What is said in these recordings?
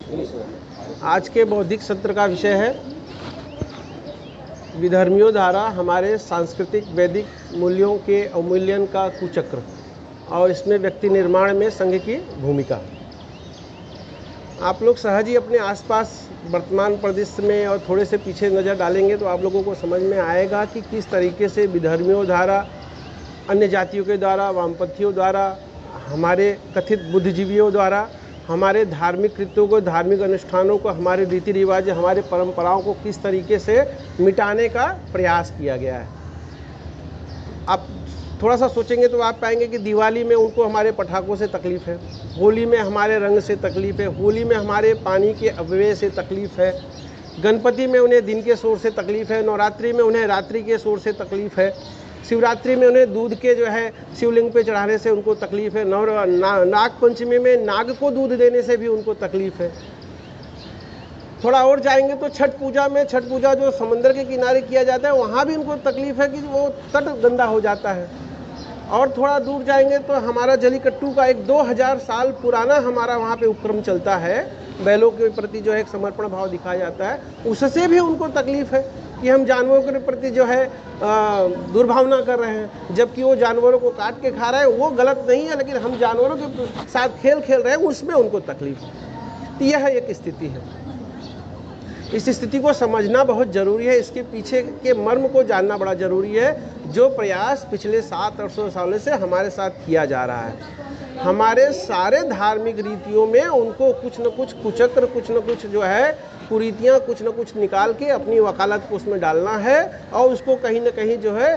आज के बौद्धिक सत्र का विषय है विधर्मियों द्वारा हमारे सांस्कृतिक वैदिक मूल्यों के अवमूल्यन का कुचक्र और इसमें व्यक्ति निर्माण में संघ की भूमिका। आप लोग सहज ही अपने आसपास वर्तमान परिदृश्य में और थोड़े से पीछे नज़र डालेंगे तो आप लोगों को समझ में आएगा कि किस तरीके से विधर्मियों द्वारा, अन्य जातियों के द्वारा, वामपंथियों द्वारा, हमारे कथित बुद्धिजीवियों द्वारा हमारे धार्मिक कृत्यों को, धार्मिक अनुष्ठानों को, हमारे रीति रिवाज, हमारे परंपराओं को किस तरीके से मिटाने का प्रयास किया गया है। आप थोड़ा सा सोचेंगे तो आप पाएंगे कि दिवाली में उनको हमारे पटाखों से तकलीफ़ है, होली में हमारे रंग से तकलीफ़ है, होली में हमारे पानी के अपव्यय से तकलीफ़ है, गणपति में उन्हें दिन के शोर से तकलीफ़ है, नवरात्रि में उन्हें रात्रि के शोर से तकलीफ़ है, शिवरात्रि में उन्हें दूध के जो है शिवलिंग पे चढ़ाने से उनको तकलीफ़ है, नाग पंचमी में नाग को दूध देने से भी उनको तकलीफ़ है। थोड़ा और जाएंगे तो छठ पूजा जो समंदर के किनारे किया जाता है वहाँ भी उनको तकलीफ़ है कि वो तट गंदा हो जाता है। और थोड़ा दूर जाएंगे तो हमारा जलीकट्टू का एक 2000 साल पुराना हमारा वहाँ पे उपक्रम चलता है, बैलों के प्रति जो है एक समर्पण भाव दिखाया जाता है, उससे भी उनको तकलीफ़ है कि हम जानवरों के प्रति जो है दुर्भावना कर रहे हैं, जबकि वो जानवरों को काट के खा रहे हैं, वो गलत नहीं है, लेकिन हम जानवरों के साथ खेल रहे हैं, उसमें उनको तकलीफ है। तो यह एक स्थिति है। इस स्थिति को समझना बहुत ज़रूरी है, इसके पीछे के मर्म को जानना बड़ा ज़रूरी है। जो प्रयास पिछले 700-800 सालों से हमारे साथ किया जा रहा है, हमारे सारे धार्मिक रीतियों में उनको कुछ न कुछ कुचक्र, कुछ न कुछ जो है कुरीतियाँ, कुछ न कुछ निकाल के अपनी वकालत को उसमें डालना है और उसको कहीं न कहीं जो है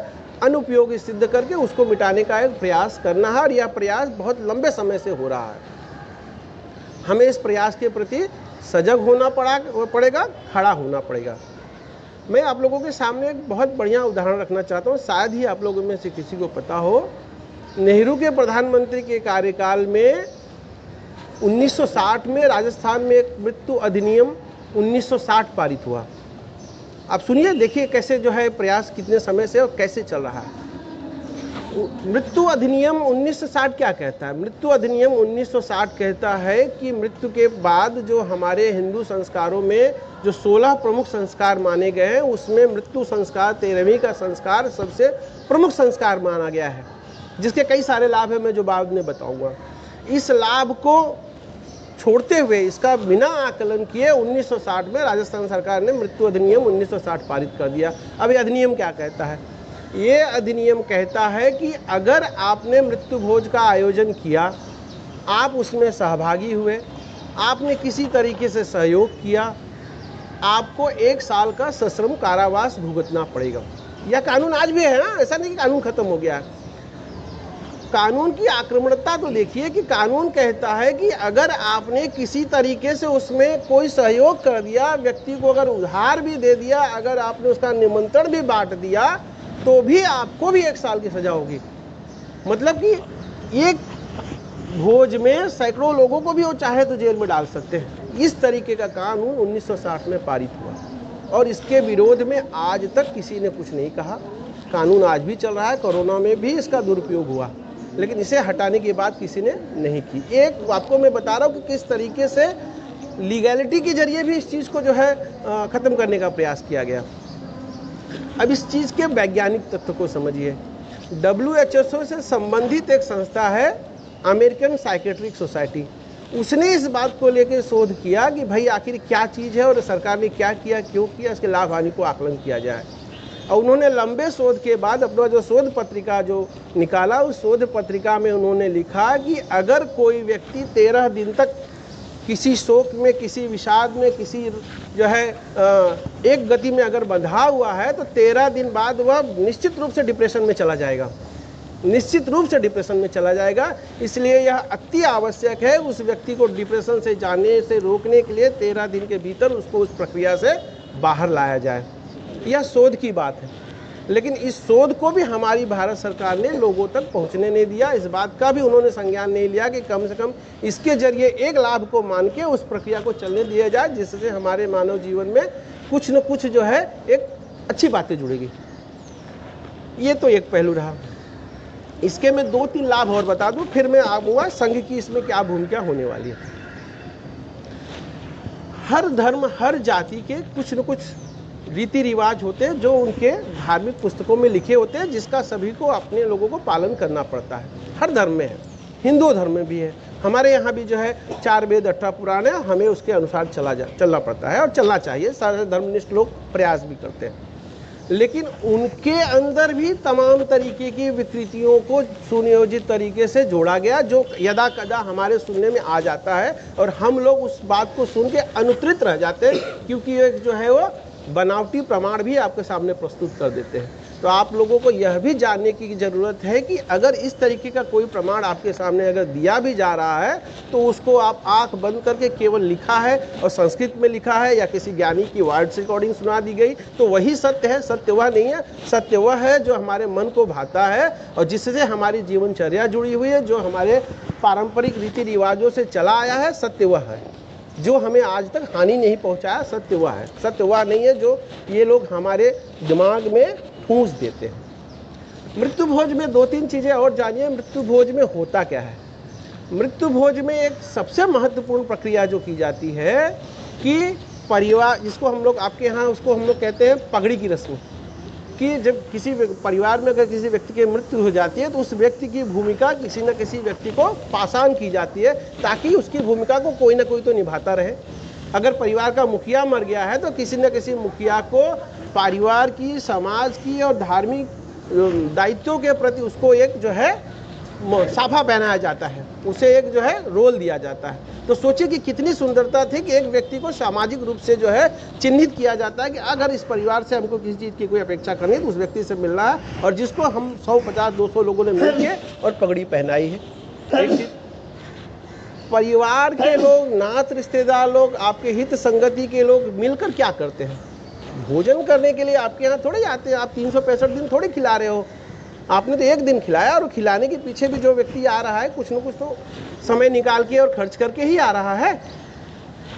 अनुपयोगी सिद्ध करके उसको मिटाने का एक प्रयास करना है। और यह प्रयास बहुत लंबे समय से हो रहा है। हमें इस प्रयास के प्रति सजग होना पड़ेगा, खड़ा होना पड़ेगा। मैं आप लोगों के सामने एक बहुत बढ़िया उदाहरण रखना चाहता हूँ, शायद ही आप लोगों में से किसी को पता हो। नेहरू के प्रधानमंत्री के कार्यकाल में 1960 में राजस्थान में एक मृत्यु अधिनियम 1960 पारित हुआ। आप सुनिए, देखिए कैसे जो है प्रयास कितने समय से और कैसे चल रहा है। मृत्यु अधिनियम 1960 क्या कहता है? मृत्यु अधिनियम 1960 कहता है कि मृत्यु के बाद जो हमारे हिंदू संस्कारों में जो 16 प्रमुख संस्कार माने गए हैं, उसमें मृत्यु संस्कार 13वीं का संस्कार सबसे प्रमुख संस्कार माना गया है, जिसके कई सारे लाभ हैं, मैं जो बाद में बताऊंगा। इस लाभ को छोड़ते हुए, इसका बिना आकलन किए 1960 में राजस्थान सरकार ने मृत्यु अधिनियम 1960 पारित कर दिया। अब ये अधिनियम क्या कहता है? ये अधिनियम कहता है कि अगर आपने मृत्यु भोज का आयोजन किया, आप उसमें सहभागी हुए, आपने किसी तरीके से सहयोग किया, आपको 1 साल का सश्रम कारावास भुगतना पड़ेगा। यह कानून आज भी है ना, ऐसा नहीं कि कानून खत्म हो गया है। कानून की आक्रमणता तो देखिए कि कानून कहता है कि अगर आपने किसी तरीके से उसमें कोई सहयोग कर दिया, व्यक्ति को अगर उधार भी दे दिया, अगर आपने उसका निमंत्रण भी बांट दिया, तो भी आपको भी 1 साल की सजा होगी। मतलब कि एक भोज में सैकड़ों लोगों को भी वो चाहे तो जेल में डाल सकते हैं। इस तरीके का कानून 1960 में पारित हुआ और इसके विरोध में आज तक किसी ने कुछ नहीं कहा। कानून आज भी चल रहा है, कोरोना में भी इसका दुरुपयोग हुआ, लेकिन इसे हटाने की बात किसी ने नहीं की। एक आपको मैं बता रहा हूँ कि किस तरीके से लीगैलिटी के जरिए भी इस चीज़ को जो है ख़त्म करने का प्रयास किया गया। अब इस चीज़ के वैज्ञानिक तथ्य को समझिए। WHO से संबंधित एक संस्था है अमेरिकन साइकेट्रिक सोसाइटी, उसने इस बात को लेकर शोध किया कि भाई आखिर क्या चीज़ है और सरकार ने क्या किया, क्यों किया, इसके लाभ हानि को आकलन किया जाए। और उन्होंने लंबे शोध के बाद अपना जो शोध पत्रिका जो निकाला, उस शोध पत्रिका में उन्होंने लिखा कि अगर कोई व्यक्ति 13 दिन तक किसी शोक में, किसी विषाद में, किसी जो है एक गति में अगर बंधा हुआ है, तो 13 दिन बाद वह निश्चित रूप से डिप्रेशन में चला जाएगा, निश्चित रूप से डिप्रेशन में चला जाएगा। इसलिए यह अति आवश्यक है उस व्यक्ति को डिप्रेशन से जाने से रोकने के लिए 13 दिन के भीतर उसको उस प्रक्रिया से बाहर लाया जाए। यह शोध की बात है, लेकिन इस शोध को भी हमारी भारत सरकार ने लोगों तक पहुंचने नहीं दिया। इस बात का भी उन्होंने संज्ञान नहीं लिया कि कम से कम इसके जरिए एक लाभ को मान के उस प्रक्रिया को चलने दिया जाए, जिससे हमारे मानव जीवन में कुछ न कुछ जो है एक अच्छी बातें जुड़ेगी। ये तो एक पहलू रहा। इसके मैं 2-3 लाभ और बता दूं, फिर मैं आऊँगा संघ की इसमें क्या भूमिका होने वाली है। हर धर्म, हर जाति के कुछ न कुछ रीति रिवाज होते हैं जो उनके धार्मिक पुस्तकों में लिखे होते हैं, जिसका सभी को अपने लोगों को पालन करना पड़ता है। हर धर्म में है, हिंदू धर्म में भी है। हमारे यहाँ भी जो है 4 वेद 18 पुराण है, हमें उसके अनुसार चलना पड़ता है और चलना चाहिए। सारे धर्मनिष्ठ लोग प्रयास भी करते हैं, लेकिन उनके अंदर भी तमाम तरीके की विकृतियों को सुनियोजित तरीके से जोड़ा गया, जो यदा कदा हमारे सुनने में आ जाता है और हम लोग उस बात को सुन के अनुत्रित रह जाते हैं, क्योंकि एक जो है वो बनावटी प्रमाण भी आपके सामने प्रस्तुत कर देते हैं। तो आप लोगों को यह भी जानने की ज़रूरत है कि अगर इस तरीके का कोई प्रमाण आपके सामने अगर दिया भी जा रहा है, तो उसको आप आंख बंद करके केवल लिखा है और संस्कृत में लिखा है या किसी ज्ञानी की वॉइस रिकॉर्डिंग सुना दी गई तो वही सत्य है। सत्य वह नहीं है। सत्य वह है जो हमारे मन को भाता है और जिससे हमारी जीवनचर्या जुड़ी हुई है, जो हमारे पारंपरिक रीति रिवाजों से चला आया है। सत्य वह है जो हमें आज तक हानि नहीं पहुंचाया। सत्य वह है। सत्य वह नहीं है जो ये लोग हमारे दिमाग में ठूंस देते हैं। मृत्यु भोज में 2-3 चीज़ें और जानिए। मृत्यु भोज में होता क्या है? मृत्यु भोज में एक सबसे महत्वपूर्ण प्रक्रिया जो की जाती है कि परिवार, जिसको हम लोग आपके यहाँ उसको हम लोग कहते हैं पगड़ी की रस्म, कि जब किसी परिवार में अगर किसी व्यक्ति की मृत्यु हो जाती है तो उस व्यक्ति की भूमिका किसी न किसी व्यक्ति को पासान की जाती है, ताकि उसकी भूमिका को कोई ना कोई तो निभाता रहे। अगर परिवार का मुखिया मर गया है तो किसी न किसी मुखिया को परिवार की, समाज की और धार्मिक दायित्वों के प्रति उसको एक जो है साफा पहनाया जाता है, उसे एक जो है रोल दिया जाता है। तो सोचिए कि कितनी सुंदरता थी कि एक व्यक्ति को सामाजिक रूप से जो है चिन्हित किया जाता है कि अगर इस परिवार से हमको किसी चीज़ की कोई अपेक्षा करनी है तो उस व्यक्ति से मिलना है, और जिसको हम 150-200 लोगों ने मिल के और पगड़ी पहनाई है। एक चीज, परिवार के लोग, नात रिश्तेदार लोग, आपके हित संगति के लोग मिलकर क्या करते हैं? भोजन करने के लिए आपके यहाँ थोड़े आते हैं। आप 365 दिन थोड़े खिला रहे हो। आपने तो एक दिन खिलाया, और खिलाने के पीछे भी जो व्यक्ति आ रहा है कुछ न कुछ तो समय निकाल के और खर्च करके ही आ रहा है।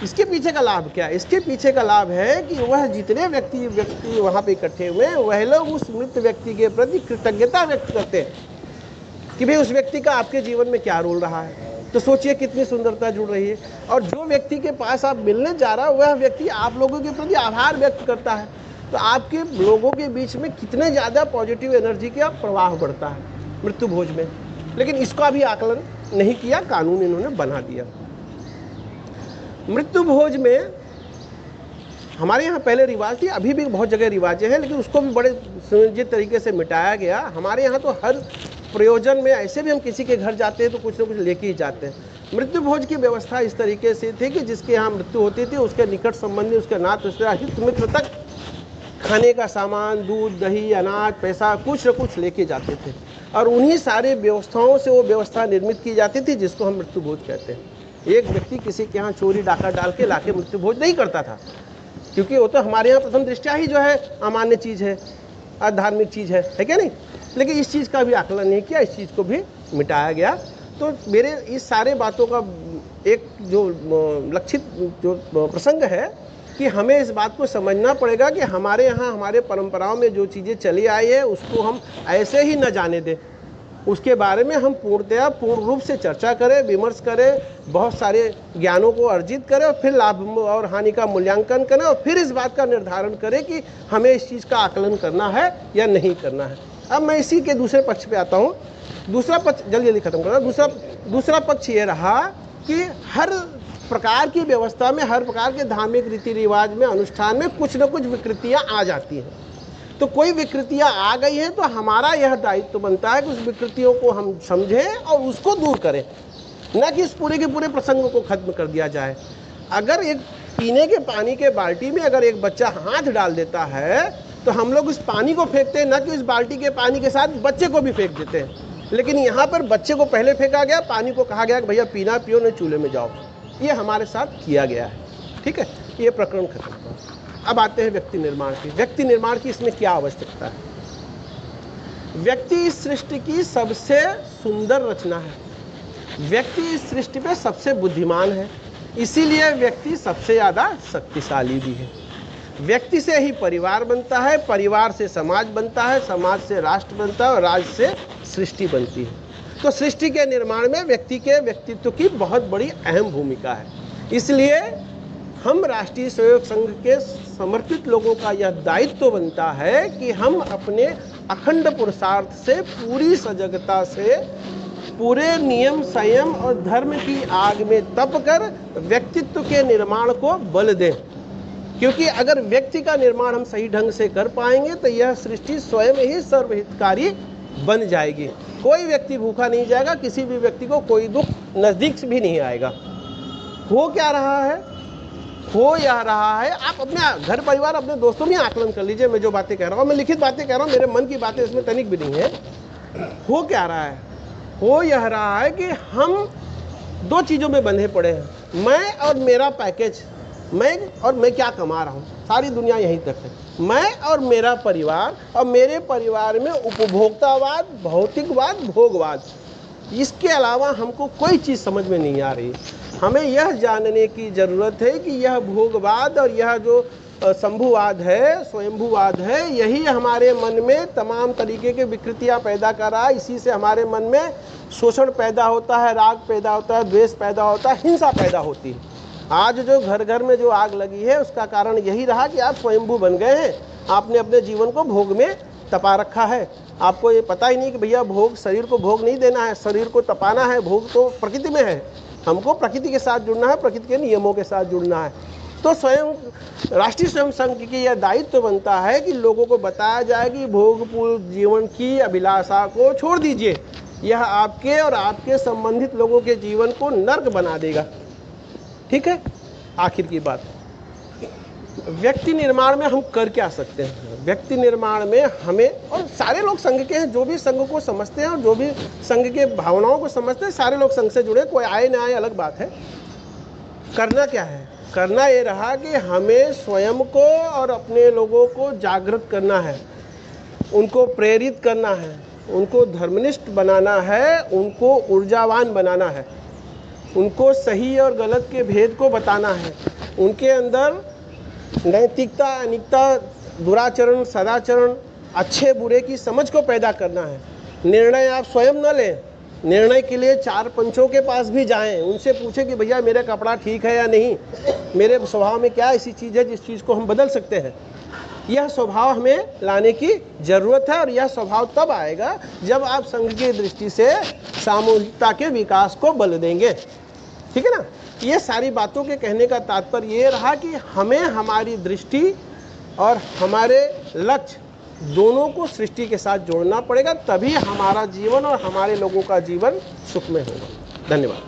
इसके पीछे का लाभ क्या है? इसके पीछे का लाभ है कि वह जितने व्यक्ति वहाँ पे इकट्ठे हुए हैं, वह लोग उस मृत व्यक्ति के प्रति कृतज्ञता व्यक्त करते हैं कि भाई उस व्यक्ति का आपके जीवन में क्या रोल रहा है। तो सोचिए कितनी सुंदरता जुड़ रही है। और जो व्यक्ति के पास आप मिलने जा रहा हो वह व्यक्ति आप लोगों के प्रति आभार व्यक्त करता है, तो आपके लोगों के बीच में कितने ज़्यादा पॉजिटिव एनर्जी का प्रवाह बढ़ता है मृत्यु भोज में। लेकिन इसका भी आकलन नहीं किया, कानून इन्होंने बना दिया। मृत्यु भोज में हमारे यहाँ पहले रिवाज थी, अभी भी बहुत जगह रिवाजें हैं, लेकिन उसको भी बड़े सुनियोजित तरीके से मिटाया गया। हमारे यहाँ तो हर प्रयोजन में, ऐसे भी हम किसी के घर जाते हैं तो कुछ ना कुछ लेके ही जाते हैं। मृत्यु भोज की व्यवस्था इस तरीके से थी कि जिसके यहाँ मृत्यु होती थी उसके निकट संबंधी, उसके नात रिश्तेदार, हित मित्र तक खाने का सामान, दूध, दही, अनाज, पैसा कुछ न कुछ लेके जाते थे, और उन्हीं सारे व्यवस्थाओं से वो व्यवस्था निर्मित की जाती थी जिसको हम मृत्यु भोज कहते हैं। एक व्यक्ति किसी के यहाँ चोरी डाका डाल के लाके मृत्यु भोज नहीं करता था, क्योंकि वो तो हमारे यहाँ प्रथम दृष्टया ही जो है अमान्य चीज़ है, अधार्मिक चीज़ है क्या नहीं? लेकिन इस चीज़ का भी आकलन नहीं किया, इस चीज़ को भी मिटाया गया। तो मेरे इस सारे बातों का एक जो लक्षित जो प्रसंग है कि हमें इस बात को समझना पड़ेगा कि हमारे यहाँ हमारे परंपराओं में जो चीज़ें चली आई है उसको हम ऐसे ही न जाने दें, उसके बारे में हम पूर्ण रूप से चर्चा करें, विमर्श करें, बहुत सारे ज्ञानों को अर्जित करें, और फिर लाभ और हानि का मूल्यांकन करें, और फिर इस बात का निर्धारण करें कि हमें इस चीज़ का आकलन करना है या नहीं करना है। अब मैं इसी के दूसरे पक्ष पे आता हूँ। दूसरा पक्ष जल्दी खत्म कर रहा हूँ। दूसरा पक्ष ये रहा कि हर प्रकार की व्यवस्था में, हर प्रकार के धार्मिक रीति रिवाज में, अनुष्ठान में कुछ न कुछ विकृतियाँ आ जाती हैं। तो कोई विकृतियाँ आ गई हैं तो हमारा यह दायित्व बनता है कि उस विकृतियों को हम समझें और उसको दूर करें, न कि इस पूरे के पूरे प्रसंग को खत्म कर दिया जाए। अगर एक पीने के पानी के बाल्टी में अगर एक बच्चा हाथ डाल देता है तो हम लोग उस पानी को फेंकते हैं, न कि उस बाल्टी के पानी के साथ बच्चे को भी फेंक देते हैं। लेकिन यहाँ पर बच्चे को पहले फेंका गया, पानी को कहा गया कि भैया पीना पियो, नहीं चूल्हे में जाओ। ये हमारे साथ किया गया है, ठीक है। ये प्रकरण खत्म हुआ। अब आते हैं व्यक्ति निर्माण की। व्यक्ति निर्माण की इसमें क्या आवश्यकता है? व्यक्ति इस सृष्टि की सबसे सुंदर रचना है। व्यक्ति इस सृष्टि में सबसे बुद्धिमान है, इसीलिए व्यक्ति सबसे ज़्यादा शक्तिशाली भी है। व्यक्ति से ही परिवार बनता है, परिवार से समाज बनता है, समाज से राष्ट्र बनता है, और राष्ट्र से सृष्टि बनती है। तो सृष्टि के निर्माण में व्यक्ति के व्यक्तित्व की बहुत बड़ी अहम भूमिका है। इसलिए हम राष्ट्रीय स्वयंसेवक संघ के समर्पित लोगों का यह दायित्व बनता है कि हम अपने अखंड पुरुषार्थ से, पूरी सजगता से, पूरे नियम, संयम और धर्म की आग में तप कर व्यक्तित्व के निर्माण को बल दें। क्योंकि अगर व्यक्ति का निर्माण हम सही ढंग से कर पाएंगे तो यह सृष्टि स्वयं ही सर्वहितकारी बन जाएगी। कोई व्यक्ति भूखा नहीं जाएगा, किसी भी व्यक्ति को कोई दुख नजदीक से भी नहीं आएगा। हो क्या रहा है? हो यह रहा है, आप अपने घर परिवार, अपने दोस्तों में आकलन कर लीजिए। मैं जो बातें कह रहा हूँ, मैं लिखित बातें कह रहा हूँ, मेरे मन की बातें इसमें तनिक भी नहीं है। हो क्या रहा है? हो यह रहा है कि हम दो चीज़ों में बंधे पड़े हैं, मैं और मेरा पैकेज, मैं क्या कमा रहा हूँ, सारी दुनिया यहीं तक है। मैं और मेरा परिवार, और मेरे परिवार में उपभोक्तावाद, भौतिकवाद, भोगवाद, इसके अलावा हमको कोई चीज़ समझ में नहीं आ रही। हमें यह जानने की ज़रूरत है कि यह भोगवाद और यह जो शंभुवाद है, स्वयंभूवाद है, यही हमारे मन में तमाम तरीके के विकृतियाँ पैदा कर रहा है। इसी से हमारे मन में शोषण पैदा होता है, राग पैदा होता है, द्वेष पैदा होता है, हिंसा पैदा होती है। आज जो घर घर में जो आग लगी है, उसका कारण यही रहा कि आप स्वयंभू बन गए हैं। आपने अपने जीवन को भोग में तपा रखा है। आपको ये पता ही नहीं कि भैया भोग, शरीर को भोग नहीं देना है, शरीर को तपाना है। भोग तो प्रकृति में है, हमको प्रकृति के साथ जुड़ना है, प्रकृति के नियमों के साथ जुड़ना है। तो स्वयं राष्ट्रीय स्वयं संघ की यह दायित्व बनता है कि लोगों को बताया जाए कि भोगपूर्ण जीवन की अभिलाषा को छोड़ दीजिए, यह आपके और आपके संबंधित लोगों के जीवन को नर्क बना देगा। ठीक है। आखिर की बात, व्यक्ति निर्माण में हम कर क्या सकते हैं? व्यक्ति निर्माण में हमें, और सारे लोग संघ के हैं, जो भी संघ को समझते हैं और जो भी संघ के भावनाओं को समझते हैं, सारे लोग संघ से जुड़े, कोई आए ना आए अलग बात है। करना क्या है? करना ये रहा कि हमें स्वयं को और अपने लोगों को जागृत करना है, उनको प्रेरित करना है, उनको धर्मनिष्ठ बनाना है, उनको ऊर्जावान बनाना है, उनको सही और गलत के भेद को बताना है, उनके अंदर नैतिकता, अनिकता, दुराचरण, सदाचरण, अच्छे बुरे की समझ को पैदा करना है। निर्णय आप स्वयं न लें, निर्णय के लिए चार पंचों के पास भी जाएं, उनसे पूछें कि भैया मेरा कपड़ा ठीक है या नहीं, मेरे स्वभाव में क्या ऐसी चीज़ है जिस चीज़ को हम बदल सकते हैं। यह स्वभाव हमें लाने की ज़रूरत है, और यह स्वभाव तब आएगा जब आप संघ की दृष्टि से सामूहिकता के विकास को बल देंगे। ठीक है ना। ये सारी बातों के कहने का तात्पर्य ये रहा कि हमें हमारी दृष्टि और हमारे लक्ष्य दोनों को सृष्टि के साथ जोड़ना पड़ेगा, तभी हमारा जीवन और हमारे लोगों का जीवन सुखमय होगा। धन्यवाद।